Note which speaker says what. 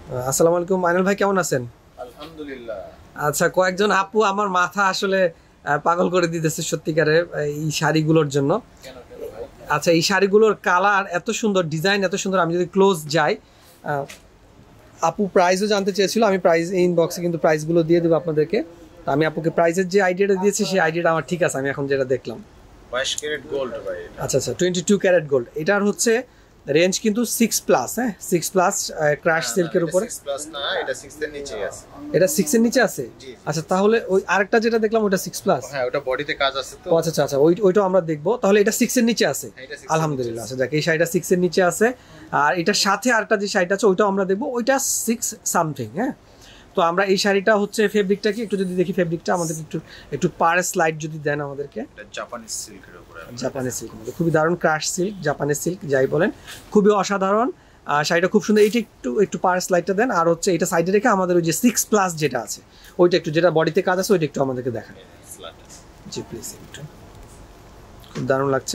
Speaker 1: আসসালামু আলাইকুম আইনাল ভাই, কেমন আছেন?
Speaker 2: আলহামদুলিল্লাহ।
Speaker 1: আচ্ছা, কয়েকজন আপু আমার মাথা আসলে পাগল করে দিতেছে সত্যিকারে এই শাড়িগুলোর জন্য।
Speaker 2: কেন কেন ভাই?
Speaker 1: আচ্ছা, এই শাড়িগুলোর কালার এত সুন্দর, ডিজাইন এত সুন্দর। আমি যদি ক্লোজ যাই, আপু প্রাইসও জানতে চেয়েছিল, আমি প্রাইস ইনবক্সে কিন্তু প্রাইসগুলো দিয়ে দেবো আপনাদেরকে। তো আমি আপুকে প্রাইসের যে আইডিয়াটা দিয়েছি সেই আইডিয়াটা আমার ঠিক আছে, আমি এখন যেটা দেখলাম।
Speaker 2: 22 ক্যারেট গোল্ড ভাই এটা।
Speaker 1: আচ্ছা আচ্ছা, 22 ক্যারেট গোল্ড। এটার হচ্ছে রেঞ্জ কিন্তু 6+, হ্যাঁ 6+, ক্রাশ সিল্কের উপরে।
Speaker 2: 6 প্লাস না, এটা 6 এর নিচেই আছে।
Speaker 1: এটা 6 এর নিচে আছে?
Speaker 2: জি।
Speaker 1: আচ্ছা, তাহলে ওই আরেকটা যেটা দেখলাম ওটা 6+।
Speaker 2: হ্যাঁ, ওটা বডিতে কাজ আছে তো।
Speaker 1: আচ্ছা আচ্ছা আচ্ছা, ওইটাও আমরা দেখবো। তাহলে এটা 6 এর নিচে আছে?
Speaker 2: হ্যাঁ, এটা 6 এর
Speaker 1: আলহামদুলিল্লাহ।
Speaker 2: নিচে
Speaker 1: আচ্ছা যাক, এই শাড়িটা 6 এর নিচে আছে। আর এটার সাথে আরেকটা যে শাড়িটা আছে ওইটাও আমরা দেখবো, ওইটা 6 সামথিং। হ্যাঁ, তো আমরা এই শাড়িটা হচ্ছে ফেব্রিকটা কি একটু যদি দেখি, ফেব্রিকটা আমাদের একটু একটু পার স্লাইড যদি দেন আমাদেরকে।
Speaker 2: এটা জাপানিজ সিল্কের উপরে।
Speaker 1: জাপানের সিল্ক, খুবই দারুণ, ক্রাশ সিল্ক, জাপানের সিল্ক যাই বলেন, খুবই অসাধারণ। শাড়িটা খুব সুন্দর। এইটা একটু একটু পার স্লাইডটা দেন, আর হচ্ছে এটা সাইডে রেখে আমাদের ওই যে 6+ যেটা আছে ওইটা একটু, যেটা বডিতে কাজ আছে ওইটা একটু আমাদেরকে দেখান। জি প্লিজ, একটু খুব দারুণ লাগছে।